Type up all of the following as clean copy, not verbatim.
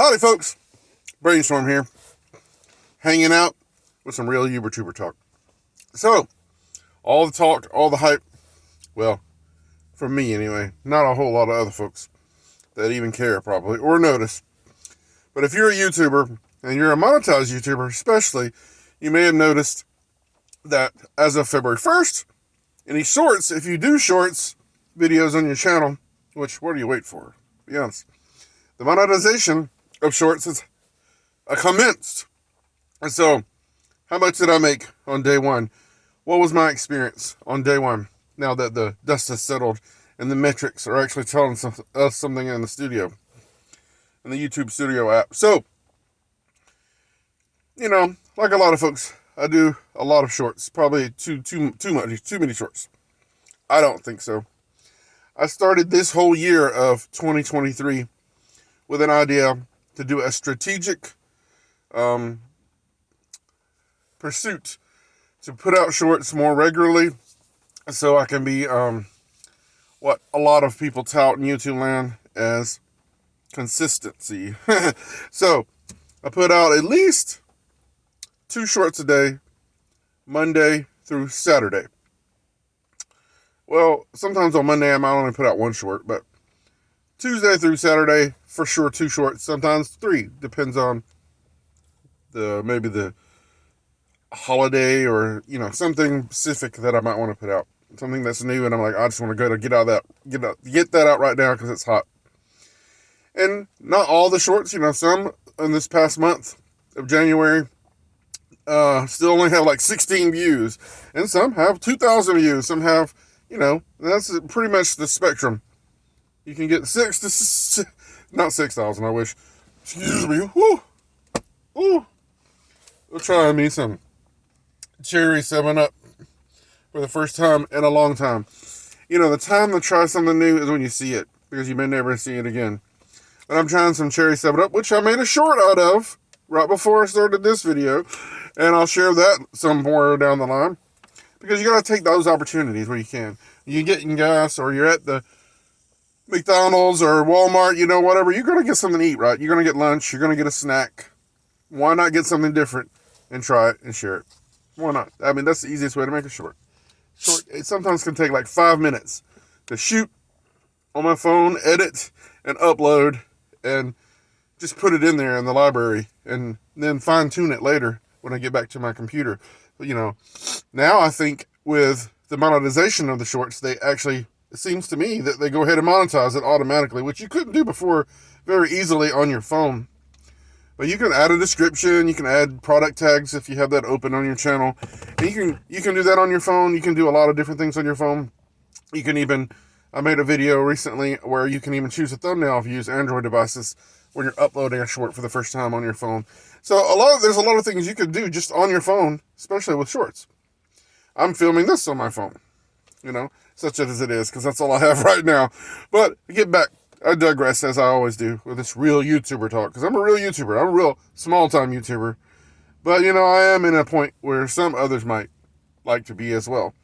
Howdy, folks. Brainstorm here. Hanging out with some real YouTuber talk. So, all the talk, all the hype, well, from me anyway, not a whole lot of other folks that even care probably or notice. But if you're a YouTuber and you're a monetized YouTuber especially, you may have noticed that as of February 1st, any shorts, if you do shorts videos on your channel, which what do you wait for? Be honest. The monetization of shorts has commenced. And so, how much did I make on day one? What was my experience on day one? Now that the dust has settled and the metrics are actually telling us something in the studio, in the YouTube studio app. So, like a lot of folks, I do a lot of shorts. Probably too many shorts. I don't think so. I started this whole year of 2023 with an idea to do a strategic pursuit to put out shorts more regularly so I can be what a lot of people tout in YouTube land as consistency. So I put out at least 2 shorts a day, Monday through Saturday. Well, sometimes on Monday I might only put out 1 short, but Tuesday through Saturday, for sure 2 shorts, sometimes 3. Depends on maybe the holiday or, something specific that I might want to put out. Something that's new and I'm like, I just want to get that out right now because it's hot. And not all the shorts, some in this past month of January still only have like 16 views. And some have 2,000 views. Some have, that's pretty much the spectrum. You can get not 6,000, I wish. Excuse me. Woo. Woo. We'll try me some cherry 7-Up for the first time in a long time. The time to try something new is when you see it, because you may never see it again. But I'm trying some cherry 7-Up, which I made a short out of right before I started this video, and I'll share that somewhere down the line, because you got to take those opportunities where you can. You get in gas, or you're at the McDonald's or Walmart, whatever, you're going to get something to eat, right? You're going to get lunch, you're going to get a snack. Why not get something different and try it and share it? Why not? I mean, that's the easiest way to make a short. It sometimes can take like 5 minutes to shoot on my phone, edit, and upload, and just put it in there in the library, and then fine-tune it later when I get back to my computer. But, now I think with the monetization of the shorts, it seems to me that they go ahead and monetize it automatically, which you couldn't do before very easily on your phone. But you can add a description, you can add product tags if you have that open on your channel. And you can do that on your phone. You can do a lot of different things on your phone. You can even, I made a video recently where you can even choose a thumbnail if you use Android devices when you're uploading a short for the first time on your phone. So there's a lot of things you could do just on your phone, especially with shorts. I'm filming this on my phone, such as it is, because that's all I have right now. But to get back, I digress, as I always do, with this real YouTuber talk, because I'm a real YouTuber. I'm a real small-time YouTuber. But, I am in a point where some others might like to be as well.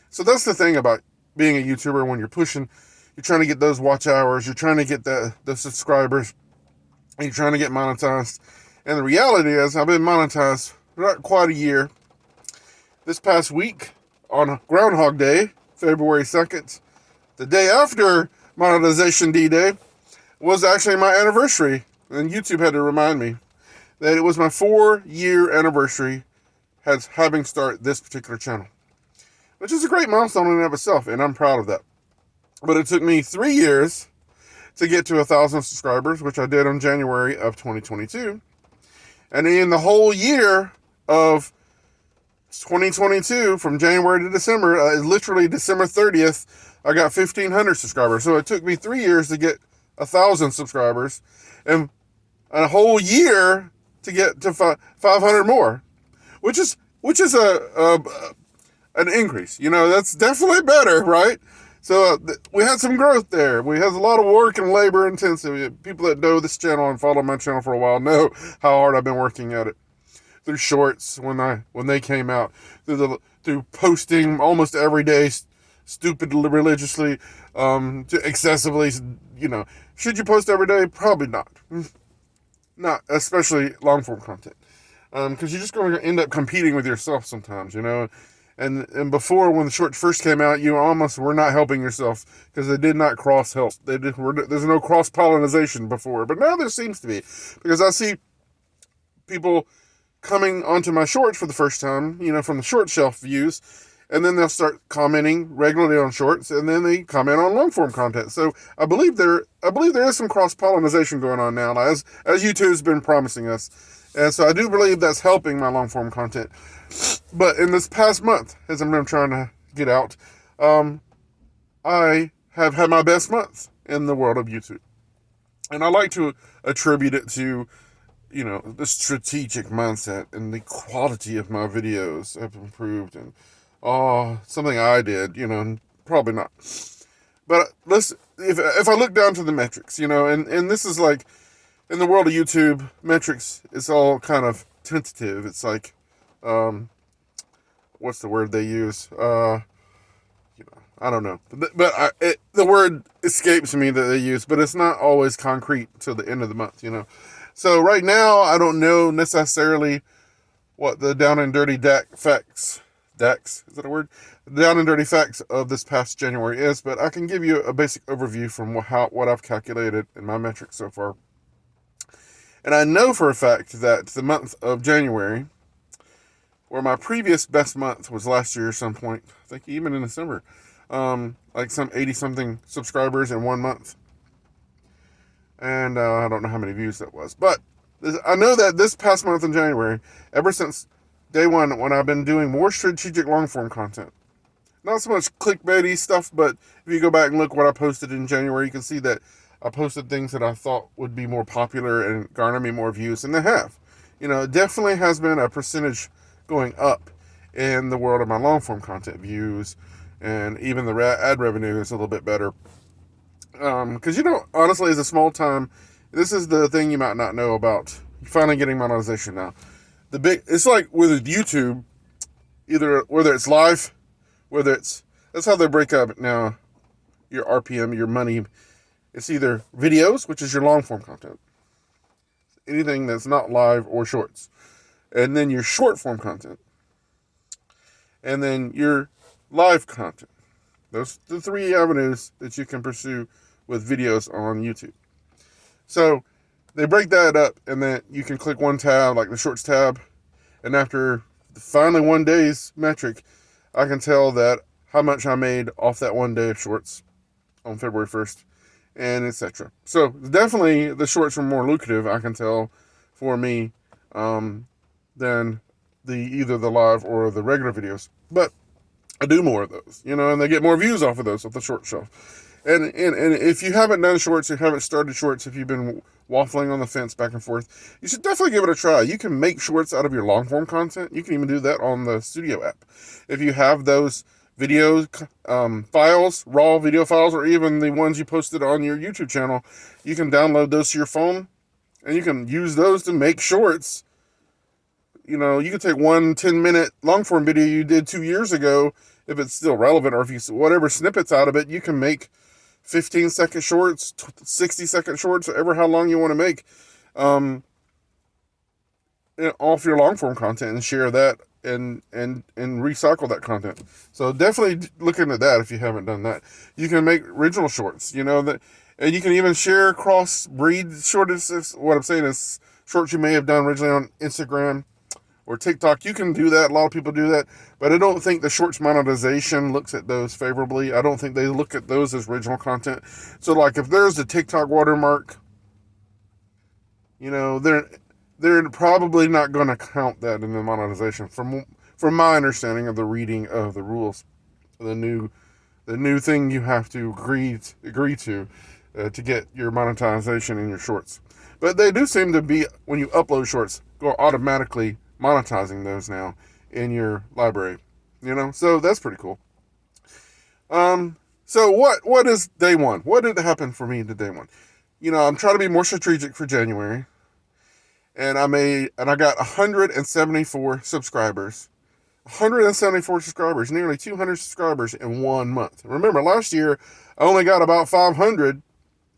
So that's the thing about being a YouTuber when you're pushing. You're trying to get those watch hours. You're trying to get the subscribers. And you're trying to get monetized. And the reality is, I've been monetized for not quite a year. This past week, on Groundhog Day, February 2nd, the day after Monetization D-Day, was actually my anniversary. And YouTube had to remind me that it was my 4-year anniversary having started this particular channel. Which is a great milestone in and of itself, and I'm proud of that. But it took me 3 years to get to 1,000 subscribers, which I did in January of 2022. And in the whole year of 2022, from January to December, literally December 30th, I got 1,500 subscribers. So it took me 3 years to get 1,000 subscribers, and a whole year to get to 500 more, which is an increase. That's definitely better, right? So we had some growth there. We had a lot of work and labor intensive. People that know this channel and follow my channel for a while know how hard I've been working at it. Through shorts when they came out, through posting almost every day, stupidly religiously, to excessively, should you post every day? Probably not. not especially long form content, because you're just going to end up competing with yourself sometimes, you know. And before, when the shorts first came out, you almost were not helping yourself because they did not cross help. There's no cross pollination before, but now there seems to be, because I see people coming onto my shorts for the first time, you know, from the short shelf views, and then they'll start commenting regularly on shorts, and then they comment on long form content. So I believe there is some cross pollination going on now, as YouTube's been promising us, and so I do believe that's helping my long form content. But in this past month, as I'm trying to get out, I have had my best month in the world of YouTube, and I like to attribute it to, you know, the strategic mindset and the quality of my videos have improved, and something I did, you know, probably not. But if I look down to the metrics, you know, and this is like, in the world of YouTube, metrics is all kind of tentative. It's like, what's the word they use? You know, I don't know, but the word escapes me that they use, but it's not always concrete till the end of the month, you know. So right now, I don't know necessarily what the down and dirty facts, is that a word? The down and dirty facts of this past January is, but I can give you a basic overview from what I've calculated in my metrics so far. And I know for a fact that the month of January, where my previous best month was last year at some point, I think even in December, like some 80-something subscribers in 1 month. And I don't know how many views that was. But I know that this past month in January, ever since day one, when I've been doing more strategic long-form content, not so much clickbaity stuff, but if you go back and look what I posted in January, you can see that I posted things that I thought would be more popular and garner me more views, and they have. You know, it definitely has been a percentage going up in the world of my long-form content views, and even the ad revenue is a little bit better. Because, you know, honestly, as a small time, this is the thing you might not know about finally getting monetization now. It's like with YouTube, whether it's live, that's how they break up now your RPM, your money. It's either videos, which is your long form content, anything that's not live or shorts, and then your short form content, and then your live content. Those are the three avenues that you can pursue with videos on YouTube. So they break that up, and then you can click one tab, like the shorts tab, and after finally 1 day's metric, I can tell that how much I made off that 1 day of shorts on February 1st, and etc. So definitely the shorts are more lucrative, I can tell, for me, than either the live or the regular videos. But I do more of those, you know, and they get more views off of those, off the short shelf. And if you haven't done shorts, you haven't started shorts, if you've been waffling on the fence back and forth, you should definitely give it a try. You can make shorts out of your long form content. You can even do that on the Studio app. If you have those videos, files, raw video files, or even the ones you posted on your YouTube channel, you can download those to your phone, and you can use those to make shorts. You know, you can take 1 10-minute long form video you did 2 years ago, if it's still relevant, or if you whatever snippets out of it, you can make 15-second shorts, 60-second shorts, ever how long you want to make, off your long form content, and share that and recycle that content. So definitely look into that if you haven't done that. You can make original shorts, you know, and you can even share cross breed shorts. What I'm saying is shorts you may have done originally on Instagram or TikTok. You can do that. A lot of people do that, but I don't think the shorts monetization looks at those favorably. I don't think they look at those as original content. So like if there's a TikTok watermark, you know, they're probably not going to count that in the monetization from my understanding of the reading of the rules, the new thing you have to agree to get your monetization in your shorts. But they do seem to be, when you upload shorts, go automatically monetizing those now in your library, you know, so that's pretty cool. So what is day one? What did happen for me to day one? You know, I'm trying to be more strategic for January, and I got 174 subscribers. 174 subscribers, nearly 200 subscribers in 1 month. Remember, last year I only got about 500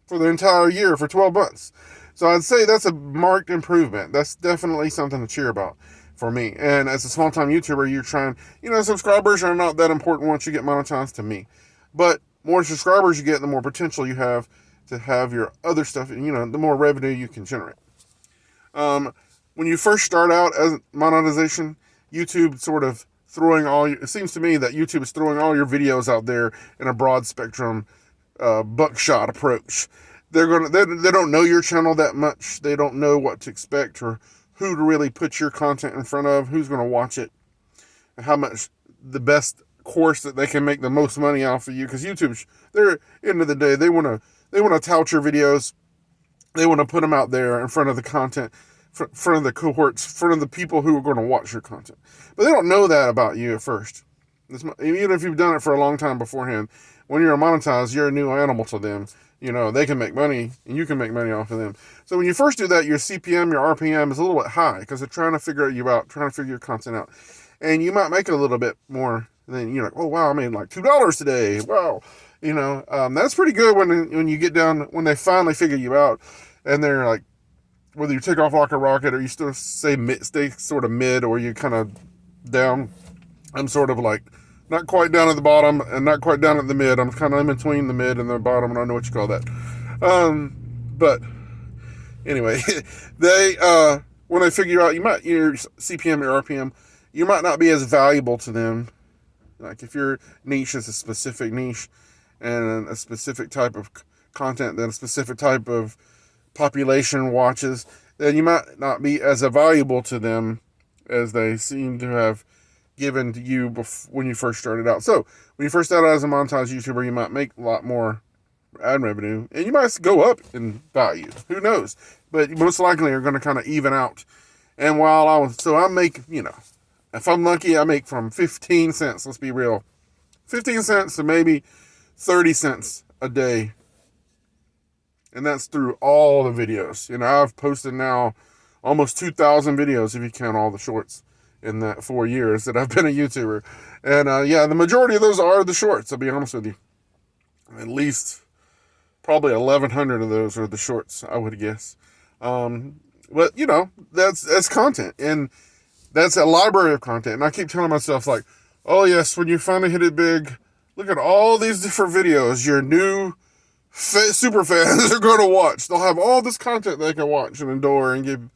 for the entire year for 12 months. So I'd say that's a marked improvement. That's definitely something to cheer about for me. And as a small time YouTuber, you're trying, subscribers are not that important once you get monetized to me. But more subscribers you get, the more potential you have to have your other stuff, and the more revenue you can generate. When you first start out as monetization, YouTube sort of it seems to me that YouTube is throwing all your videos out there in a broad spectrum, buckshot approach. They don't know your channel that much. They don't know what to expect or who to really put your content in front of, who's going to watch it, and how much the best course that they can make the most money off of you. Because YouTube, they're end of the day, they want to tout your videos. They want to put them out there in front of the content, front of the cohorts, front of the people who are going to watch your content. But they don't know that about you at first. Even if you've done it for a long time beforehand, when you're monetized, you're a new animal to them. They can make money, and you can make money off of them. So when you first do that, your CPM, your RPM is a little bit high because they're trying to figure you out, trying to figure your content out. And you might make a little bit more than, you're like, oh, wow, I made like $2 today. Wow. That's pretty good when you get down, when they finally figure you out, and they're like, whether you take off like a rocket or you still stay sort of mid, or you kind of down. I'm sort of like not quite down at the bottom and not quite down at the mid. I'm kind of in between the mid and the bottom. I don't know what you call that. But anyway, when they figure out your CPM, your RPM, you might not be as valuable to them. Like if your niche is a specific niche and a specific type of content, then a specific type of population watches, then you might not be as valuable to them as they seem to have given to you when you first started out. So when you first started out as a monetized YouTuber, you might make a lot more ad revenue, and you might go up in value. Who knows? But most likely are going to kind of even out. And I make, if I'm lucky, I make from 15 cents, let's be real, 15 cents to maybe 30 cents a day. And that's through all the videos. I've posted now almost 2,000 videos if you count all the shorts in that 4 years that I've been a YouTuber. And the majority of those are the shorts, I'll be honest with you. At least probably 1,100 of those are the shorts, I would guess. But that's content, and that's a library of content. And I keep telling myself, like, oh yes, when you finally hit it big, look at all these different videos your new super fans are going to watch. They'll have all this content they can watch and adore and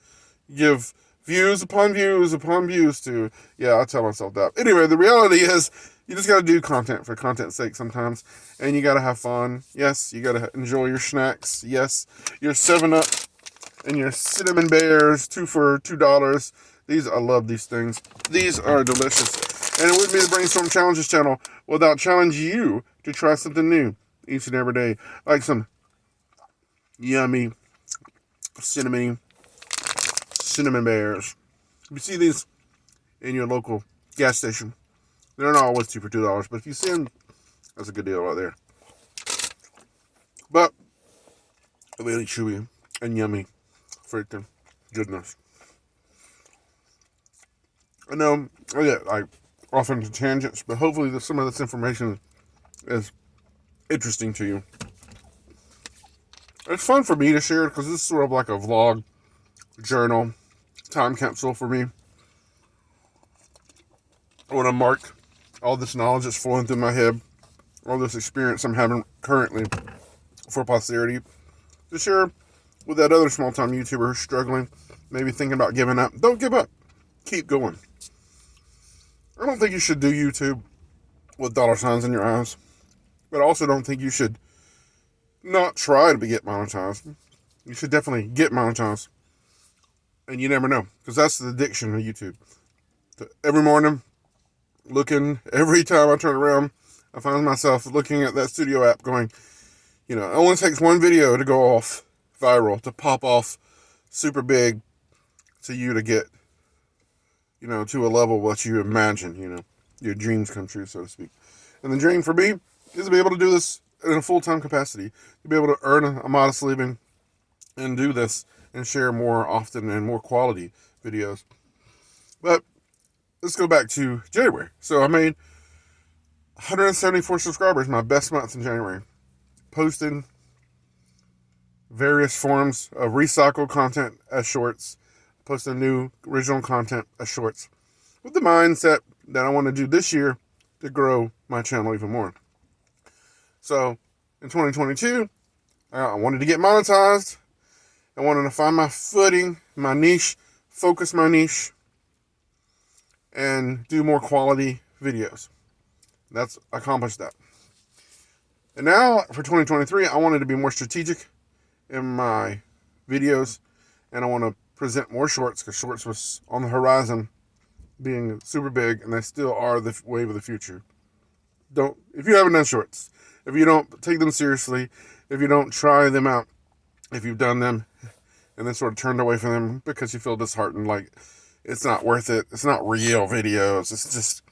give views upon views upon views to. Yeah, I tell myself that. Anyway, the reality is you just got to do content for content's sake sometimes, and you got to have fun. Yes, you got to enjoy your snacks. Yes, your 7-Up and your cinnamon bears, 2 for $2. I love these things. These are delicious. And it wouldn't be the Brainstorm Challenges channel without challenging you to try something new each and every day, like some yummy cinnamon bears. If you see these in your local gas station, they're not always 2 for $2, but if you see them, that's a good deal right there. But really chewy and yummy, freaking goodness. I know I get off into tangents, but hopefully some of this information is interesting to you. It's fun for me to share because this is sort of like a vlog, journal, time capsule for me. I want to mark all this knowledge that's flowing through my head, all this experience I'm having currently for posterity, to share with that other small-time YouTuber who's struggling, maybe thinking about giving up. Don't give up. Keep going. I don't think you should do YouTube with dollar signs in your eyes, but I also don't think you should not try to get monetized. You should definitely get monetized. And you never know, because that's the addiction of YouTube. Every morning, every time I turn around, I find myself looking at that studio app going, it only takes one video to go off viral, to pop off super big, to you to get, to a level what you imagine, your dreams come true, so to speak. And the dream for me is to be able to do this in a full-time capacity, to be able to earn a modest living and do this and share more often and more quality videos. But let's go back to January. So I made 174 subscribers, my best month in January. Posted various forms of recycled content as shorts, posting new original content as shorts, with the mindset that I want to do this year to grow my channel even more. So in 2022, I wanted to get monetized. I wanted to find my footing, my niche, focus my niche, and do more quality videos. That's accomplished that. And now for 2023, I wanted to be more strategic in my videos, and I want to present more shorts, because shorts was on the horizon being super big, and they still are the wave of the future. If you haven't done shorts, if you don't take them seriously, if you don't try them out, if you've done them and then sort of turned away from them because you feel disheartened, like it's not worth it, it's not real videos, it's just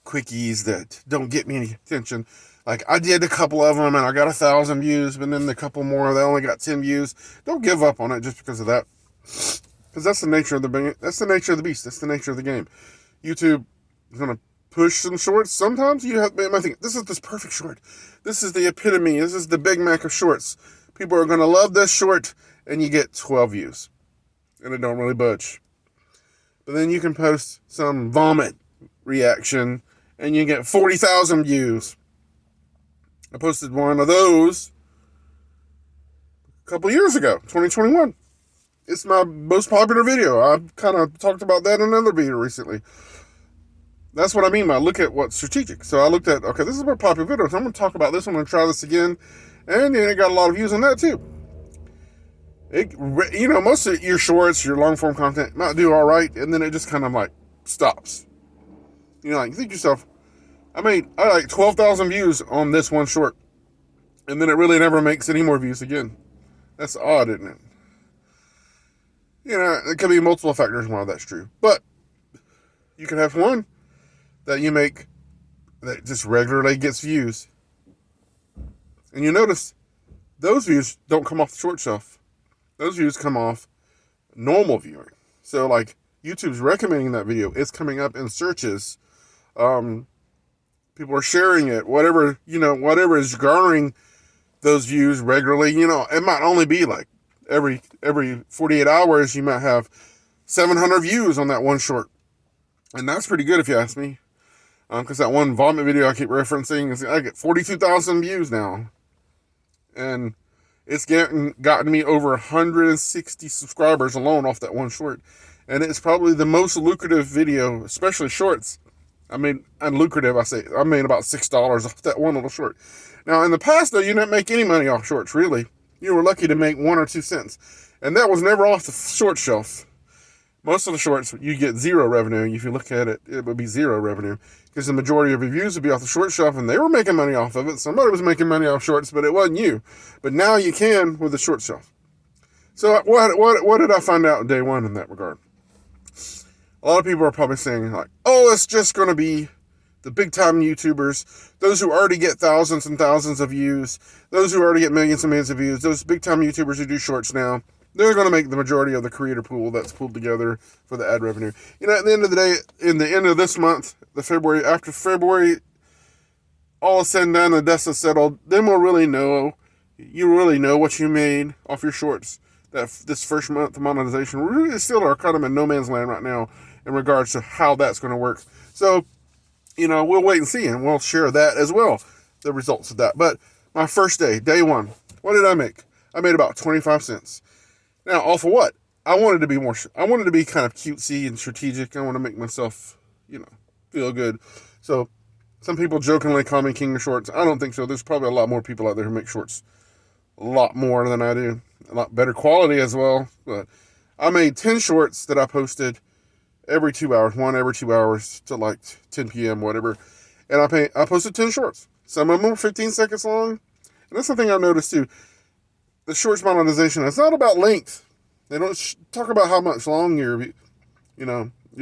quickies that don't get me any attention. Like, I did a couple of them and I got 1,000 views, but then a couple more, they only got 10 views. Don't give up on it just because of that. Because that's the nature of the beast. That's the nature of the game. YouTube is going to push some shorts. Sometimes you might think, this is this perfect short. This is the epitome. This is the Big Mac of shorts. People are going to love this short, and you get 12 views. And it don't really budge. But then you can post some vomit reaction, and you get 40,000 views. I posted one of those a couple years ago, 2021. It's my most popular video. I kind of talked about that in another video recently. That's what I mean by look at what's strategic. So I looked at, okay, this is a popular video, so I'm going to talk about this. I'm going to try this again. And it got a lot of views on that too. Most of your shorts, your long form content might do all right, and then it just kind of like stops. You think to yourself, I like 12,000 views on this one short, and then it really never makes any more views again. That's odd, isn't it? It could be multiple factors why that's true. But you can have one that you make that just regularly gets views. And you notice those views don't come off the short shelf. Those views come off normal viewing. So like YouTube's recommending that video. It's coming up in searches. People are sharing it. Whatever is garnering those views regularly. It might only be like every 48 hours you might have 700 views on that one short. And that's pretty good if you ask me. Because that one vomit video I keep referencing, I get 42,000 views now. And it's gotten me over 160 subscribers alone off that one short. And it's probably the most lucrative video, especially shorts. Unlucrative, I made about $6 off that one little short. Now, in the past, though, you didn't make any money off shorts, really. You were lucky to make 1 or 2 cents. And that was never off the short shelf. Most of the shorts, you get zero revenue. If you look at it, it would be zero revenue. Because the majority of reviews would be off the short shelf, and they were making money off of it. Somebody was making money off shorts, but it wasn't you. But now you can with the short shelf. So what did I find out day one in that regard? A lot of people are probably saying, like, oh, it's just going to be the big-time YouTubers, those who already get thousands and thousands of views, those who already get millions and millions of views, those big-time YouTubers who do shorts now, they're going to make the majority of the creator pool that's pulled together for the ad revenue. At the end of the day, in the end of this month, after February, all is said and done, the dust is settled, then we'll really know, you really know what you made off your shorts. This first month of monetization, we really still are kind of in no man's land right now in regards to how that's going to work. So, we'll wait and see, and we'll share that as well, the results of that. But my first day one, what did I make? I made about 25 cents. Now, off of what? I wanted to be kind of cutesy and strategic. I want to make myself, feel good. So some people jokingly call me King of Shorts. I don't think so. There's probably a lot more people out there who make shorts a lot more than I do. A lot better quality as well. But I made 10 shorts that I posted every 2 hours, one every 2 hours to like 10 p.m., whatever. And I posted 10 shorts. Some of them were 15 seconds long. And that's the thing I noticed too. The shorts monetization, it's not about length. They don't talk about how much long your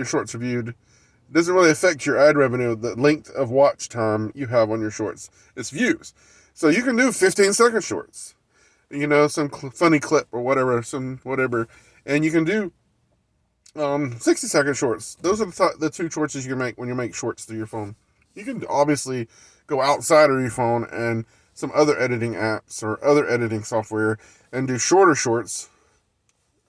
shorts are viewed. It doesn't really affect your ad revenue, the length of watch time you have on your shorts. It's views. So you can do 15-second shorts. Some funny clip or whatever, and you can do 60-second shorts. Those are the two choices you can make when you make shorts through your phone. You can obviously go outside of your phone and some other editing apps or other editing software and do shorter shorts,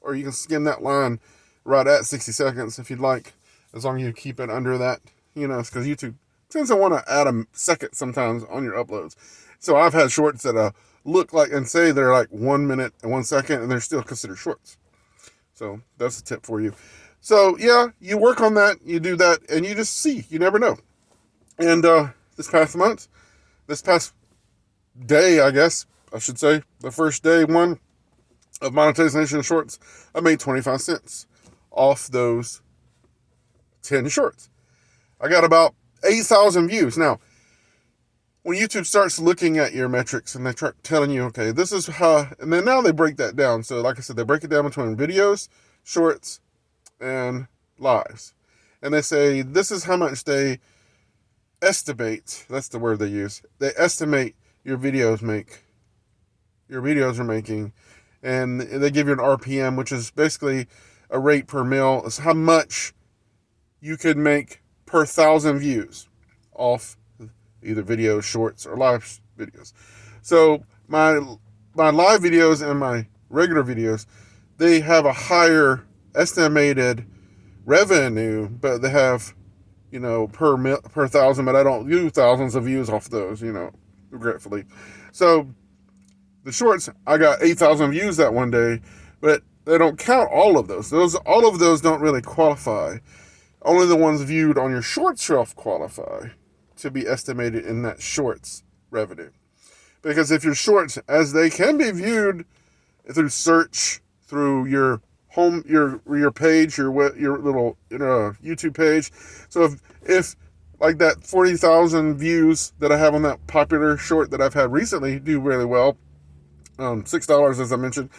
or you can skim that line right at 60 seconds if you'd like, as long as you keep it under that, because YouTube tends to want to add a second sometimes on your uploads. So I've had shorts that look like and say they're like 1 minute and 1 second, and they're still considered shorts. So that's a tip for you. So yeah, you work on that, you do that, and you just see. You never know. And this past day, I guess I should say, the first day one of monetization shorts, I made 25 cents off those 10 shorts. I got about 8,000 views. Now, when YouTube starts looking at your metrics and they start telling you, okay, this is how, and then now they break that down. So like I said, they break it down between videos, shorts, and lives. And they say, this is how much they estimate, that's the word they use. They estimate your videos are making, and they give you an RPM, which is basically a rate per mil. It's how much you could make per 1,000 views off either videos, shorts, or live videos. So my live videos and my regular videos, they have a higher estimated revenue, but they have, per 1,000, but I don't do thousands of views off those, regretfully. So the shorts, I got 8,000 views that one day, but they don't count all of those. All of those don't really qualify. Only the ones viewed on your short shelf qualify to be estimated in that shorts revenue. Because if your shorts, as they can be viewed through search, through your home, your page, your little YouTube page. So if like that 40,000 views that I have on that popular short that I've had recently do really well, $6 as I mentioned,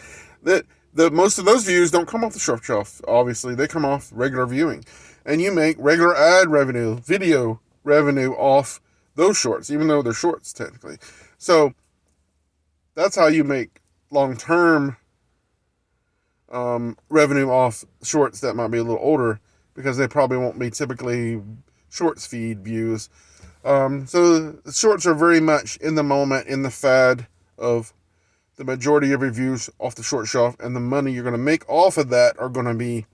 that the most of those views don't come off the short shelf. Obviously, they come off regular viewing, and you make regular ad revenue, video revenue off those shorts, even though they're shorts technically. So that's how you make long-term revenue off shorts that might be a little older, because they probably won't be typically shorts feed views. So the shorts are very much in the moment, in the fad of the majority of your views off the short shelf, and the money you're going to make off of that are going to be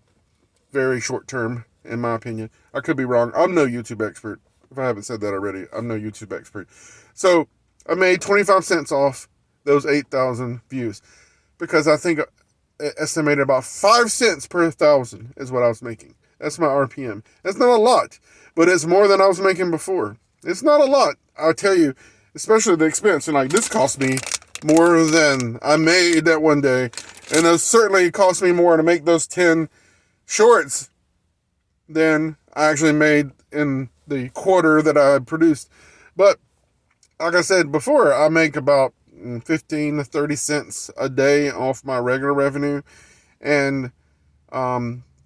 very short term, in my opinion. I could be wrong. I'm no YouTube expert. If I haven't said that already, I'm no YouTube expert. So I made 25 cents off those 8,000 views, because I think estimated about 5 cents per 1,000 is what I was making. That's my RPM. That's not a lot, but it's more than I was making before. It's not a lot, I'll tell you, especially the expense. And like, this cost me more than I made that one day. And it certainly cost me more to make those 10 shorts than I actually made in the quarter that I produced. But like I said before, I make about 15 to 30 cents a day off my regular revenue. And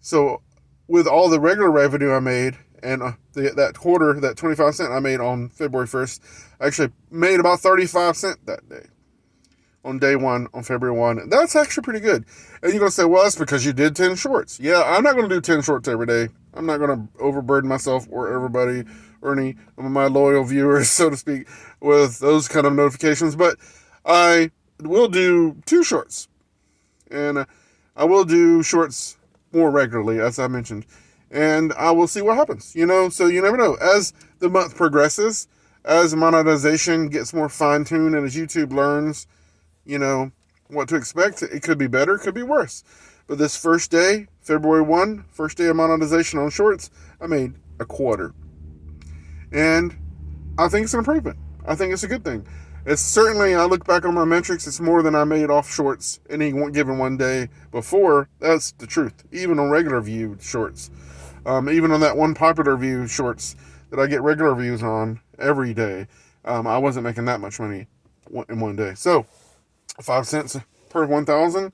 so with all the regular revenue I made, and that quarter, that 25 cent I made on February 1st, I actually made about 35 cents that day. On day one, on February 1. That's actually pretty good. And you're going to say, well, that's because you did 10 shorts. Yeah, I'm not going to do 10 shorts every day. I'm not going to overburden myself or everybody or any of my loyal viewers, so to speak, with those kind of notifications. But I will do 2 shorts. And I will do shorts more regularly, as I mentioned. And I will see what happens, So you never know. As the month progresses, as monetization gets more fine-tuned, and as YouTube learns, what to expect. It could be better, it could be worse. But this first day, February 1, first day of monetization on shorts, I made a quarter. And I think it's an improvement. I think it's a good thing. It's certainly, I look back on my metrics, it's more than I made off shorts any given one day before. That's the truth. Even on regular viewed shorts. Even on that one popular view shorts that I get regular views on every day, I wasn't making that much money in one day. So 5 cents per 1,000,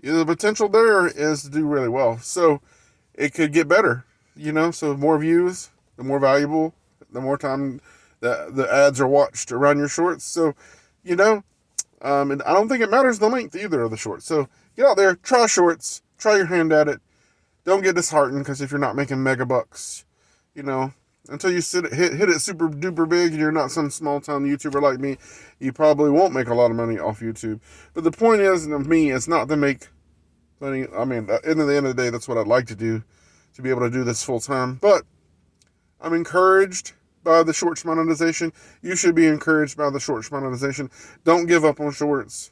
the potential there is to do really well. So it could get better, so more views, the more valuable, the more time that the ads are watched around your shorts. So, and I don't think it matters the length either of the shorts. So get out there, try shorts, try your hand at it. Don't get disheartened, because if you're not making mega bucks, Until you hit it super duper big and you're not some small town YouTuber like me, you probably won't make a lot of money off YouTube. But the point is, to me, it's not to make money. I mean, at the end of the day, that's what I'd like to do, to be able to do this full time. But I'm encouraged by the shorts monetization. You should be encouraged by the shorts monetization. Don't give up on shorts.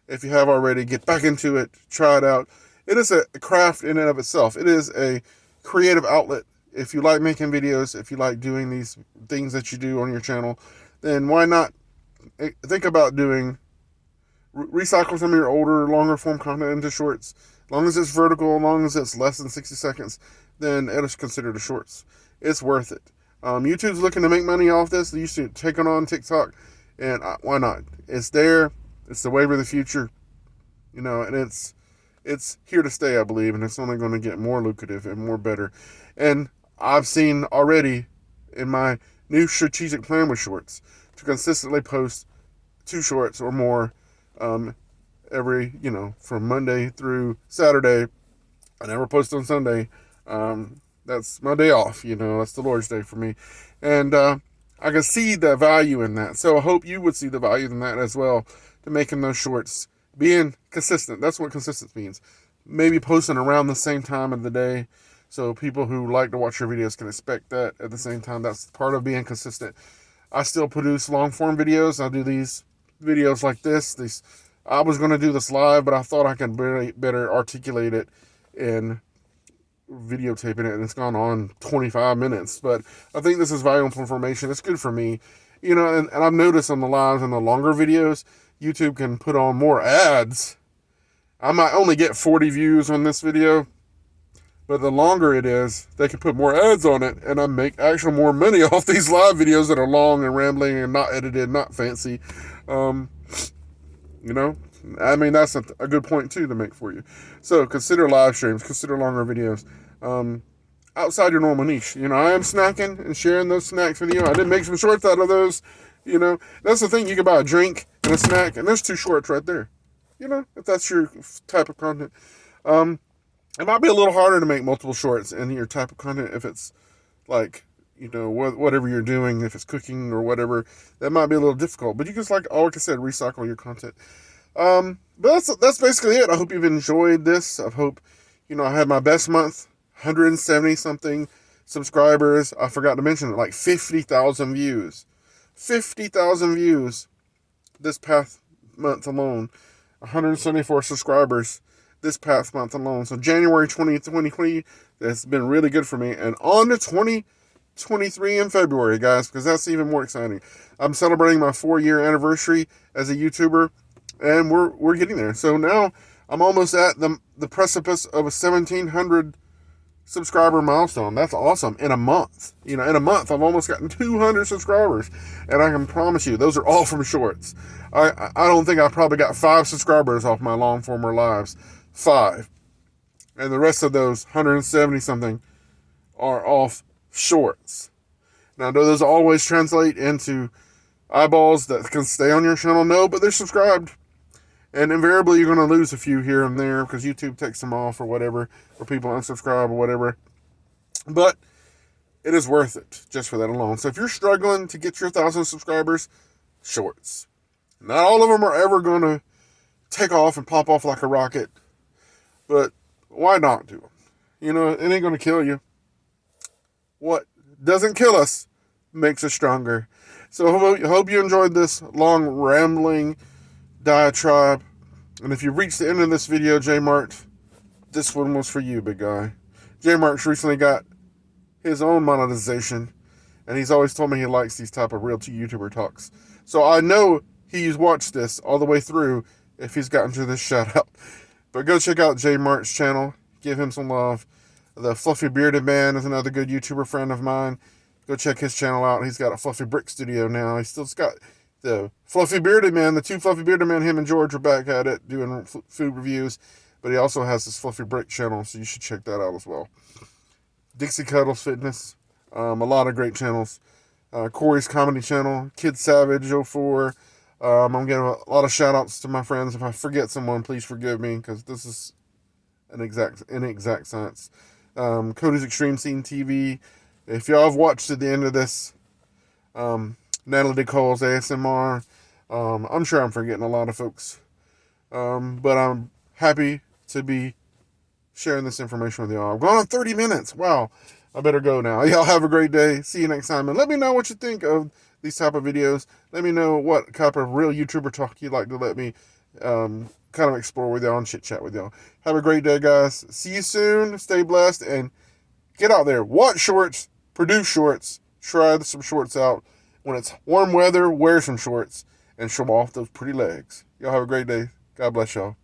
If you have already, get back into it. Try it out. It is a craft in and of itself. It is a creative outlet. If you like making videos, if you like doing these things that you do on your channel, then why not think about recycle some of your older, longer form content into shorts. As long as it's vertical, as long as it's less than 60 seconds, then it is considered a shorts. It's worth it. YouTube's looking to make money off this. They used to take it on TikTok, and why not? It's there. It's the wave of the future, and it's here to stay, I believe, and it's only going to get more lucrative and more better. And I've seen already in my new strategic plan with shorts to consistently post 2 shorts or more every, from Monday through Saturday. I never post on Sunday. That's my day off, that's the Lord's Day for me. And I can see the value in that. So I hope you would see the value in that as well, to making those shorts, being consistent. That's what consistent means. Maybe posting around the same time of the day, so people who like to watch your videos can expect that at the same time. That's part of being consistent. I still produce long form videos. I do these videos like this. I was going to do this live, but I thought I could better articulate it in videotaping it, and it's gone on 25 minutes. But I think this is valuable information. It's good for me, and I've noticed on the lives and the longer videos, YouTube can put on more ads. I might only get 40 views on this video, but the longer it is, they can put more ads on it, and I make actual more money off these live videos that are long and rambling and not edited, not fancy. That's a good point too to make for you. So consider live streams, consider longer videos, outside your normal niche. I am snacking and sharing those snacks with you. I did make some shorts out of those. That's the thing. You can buy a drink and a snack, and there's 2 shorts right there. If that's your type of content. It might be a little harder to make multiple shorts in your type of content if it's like, whatever you're doing, if it's cooking or whatever, that might be a little difficult. But you can, like I said, recycle your content. But that's basically it. I hope you've enjoyed this. I hope, I had my best month, 170 something subscribers. I forgot to mention it, like 50,000 views. 50,000 views this past month alone. 174 subscribers this past month alone. So January 2020, that's been really good for me. And on to 2023 in February, guys, because that's even more exciting. I'm celebrating my 4-year anniversary as a YouTuber, and we're getting there. So now I'm almost at the precipice of a 1,700 subscriber milestone. That's awesome. In a month, in a month, I've almost gotten 200 subscribers, and I can promise you, those are all from shorts. I don't think I probably got 5 subscribers off my long form or lives. 5. And the rest of those 170 something are off shorts. Now, do those always translate into eyeballs that can stay on your channel? No, but they're subscribed. And invariably, you're going to lose a few here and there because YouTube takes them off or whatever, or people unsubscribe or whatever. But it is worth it just for that alone. So if you're struggling to get your 1,000 subscribers, shorts. Not all of them are ever going to take off and pop off like a rocket, but why not do them? It ain't going to kill you. What doesn't kill us makes us stronger. So I hope you enjoyed this long, rambling diatribe. And if you've reached the end of this video, J Mart, this one was for you, big guy. J Mart's recently got his own monetization, and he's always told me he likes these type of real YouTuber talks. So I know he's watched this all the way through if he's gotten to this shout out. But go check out J Mart's channel. Give him some love. The Fluffy Bearded Man is another good YouTuber friend of mine. Go check his channel out. He's got a Fluffy Brick studio now. He's still got the Fluffy Bearded Man, the 2 Fluffy Bearded Men, him and George are back at it doing food reviews. But he also has this Fluffy Brick channel, so you should check that out as well. Dixie Cuddles Fitness, a lot of great channels. Corey's Comedy Channel, Kid Savage 04. I'm getting a lot of shout outs to my friends. If I forget someone, please forgive me, because this is an inexact science. Cody's Extreme Scene TV If y'all have watched to the end of this, Natalie Cole's ASMR, I'm sure I'm forgetting a lot of folks. But I'm happy to be sharing this information with y'all. I'm going on 30 minutes. Wow. I better go now. Y'all have a great day. See you next time. And let me know what you think of these type of videos. Let me know what type of real YouTuber talk you'd like to let me kind of explore with y'all and chit chat with y'all. Have a great day, guys. See you soon. Stay blessed and get out there. Watch shorts. Produce shorts. Try some shorts out. When it's warm weather, wear some shorts and show off those pretty legs. Y'all have a great day. God bless y'all.